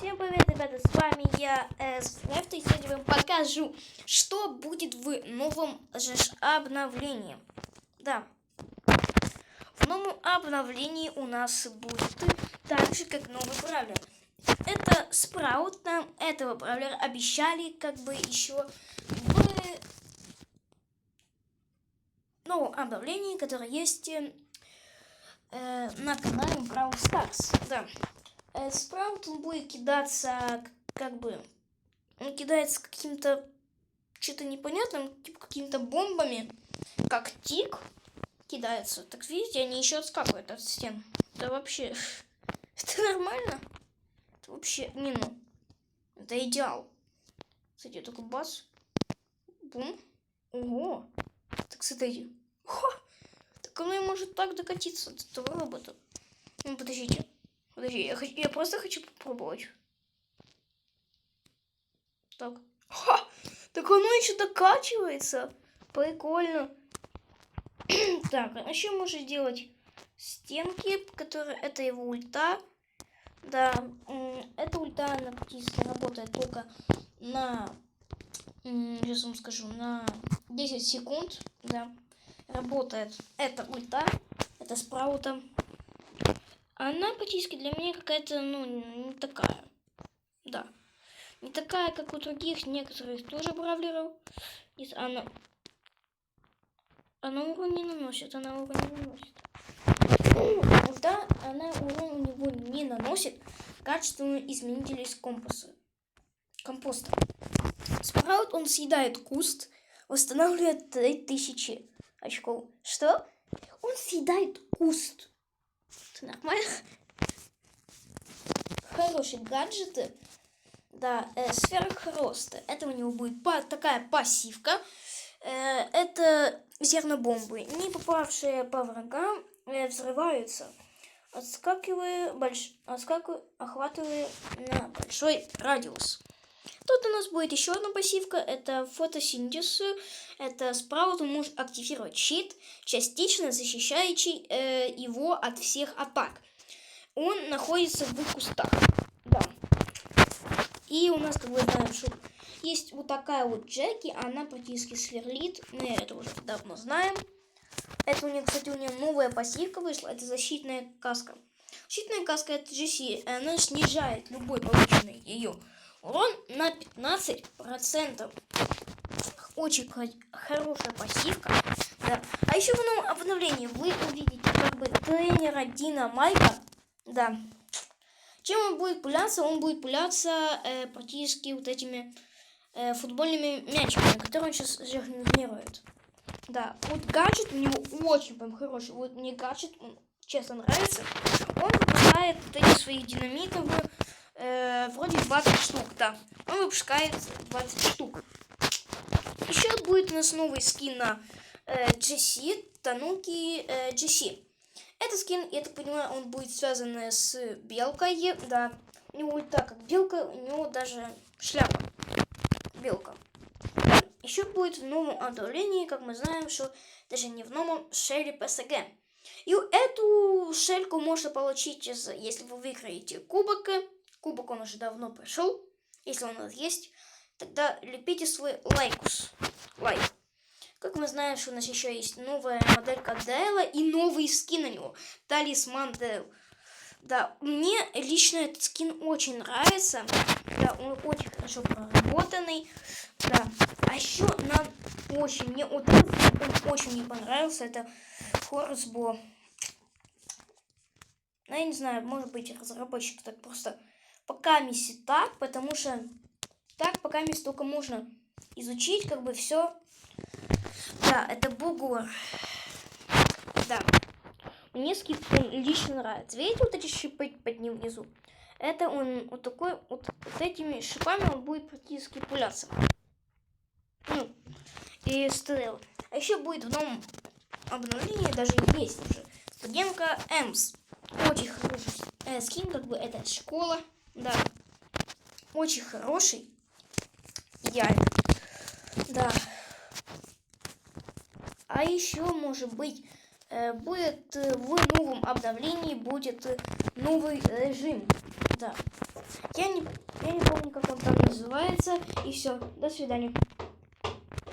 Всем привет, ребята, с вами я, СФ, и сегодня я вам покажу, что будет в новом же обновлении. Да, в новом обновлении у нас будет так же, как новый бравлер. Это Спраут, нам этого бравлера обещали, как бы еще в новом обновлении, которое есть на канале Brawl Stars. Да. Спраут, он будет кидаться, как бы, он кидается каким-то, что-то непонятным, типа какими-то бомбами, как Тик кидается. Так видите, они еще отскакивают от стен. Это вообще, это нормально? Это вообще, не ну, это идеал. Кстати, только бац, бум, ого, так смотрите, так оно и может так докатиться до этого робота. Ну, подождите. Подожди, я просто хочу попробовать. Так. Так оно еще докачивается. Прикольно. Так, а еще можно делать стенки, которые... Это его ульта. Да, эта ульта, она практически работает только на... Сейчас вам скажу, на 10 секунд. Да, работает эта ульта. Это Спраута. Она практически для меня какая-то, ну, не такая. Да. Не такая, как у других, некоторых тоже бравлеров. Она урон не наносит, она урон не наносит. Да, она урон у него не наносит. Качественные изменители из компоста. Спраут, он съедает куст, восстанавливает 3000 очков. Что? Он съедает куст. Это нормально? Хорошие гаджеты. Да, сверхроста. Это у него будет такая пассивка. Это зернобомбы, не попавшие по врагам, взрываются, охватывая на большой радиус. Тут у нас будет еще одна пассивка. Это фотосинтез. Это Спраут может активировать щит, частично защищающий его от всех атак. Он находится в кустах. Да. И у нас, как вы знаете, что есть вот такая вот Джеки, она практически сверлит. Мы это уже давно знаем. Это у нее, кстати, у нее новая пассивка вышла. Это защитная каска. Защитная каска это GC. Она снижает любой полученный ее урон на 15%. Очень хорошая пассивка. Да. А еще в новом обновлении вы увидите как бы тренера Дина Майка. Да. Чем он будет пуляться? Он будет пуляться практически вот этими футбольными мячиками, которые он сейчас жонглирует. Да, вот гаджет у него очень прям хороший. Вот мне гаджет, он честно нравится. Он выпускает вот эти своих динамитов вроде 20 штук, да. Он выпускает 20 штук. Еще будет у нас новый скин на GC, Тануки GC. Этот скин, я так понимаю, он будет связан с белкой, да. У него ульта как белка, у него даже шляпа белка. Еще будет в новом обновлении, как мы знаем, что даже не в новом шеле ПСГ. И эту шельку можно получить, если вы выиграете кубок. Кубок он уже давно пришел. Если он у нас есть, тогда лепите свой лайк. Как мы знаем, что у нас еще есть новая моделька Дейла и новый скин на него. Талисман Дейл. Да, мне лично этот скин очень нравится. Да, он очень хорошо проработанный. Да. А еще мне он очень не понравился. Это Хорсбо. Ну, я не знаю, может быть, разработчик так просто пока месяц так, потому что так пока месяц только можно изучить, как бы все. Да, это бугор. Да. Мне скин лично нравится. Видите вот эти шипы под ним внизу? Это он вот такой, вот этими шипами он будет практически пуляться. Ну, и стрел. А еще будет в новом обновлении, даже есть уже, студентка Эмс. Очень хороший скин, как бы это школа. Да. Очень хороший. Идеально. Да. А еще, может быть, будет в новом обновлении будет новый режим. Да. Я не помню, как он там называется. И все. До свидания.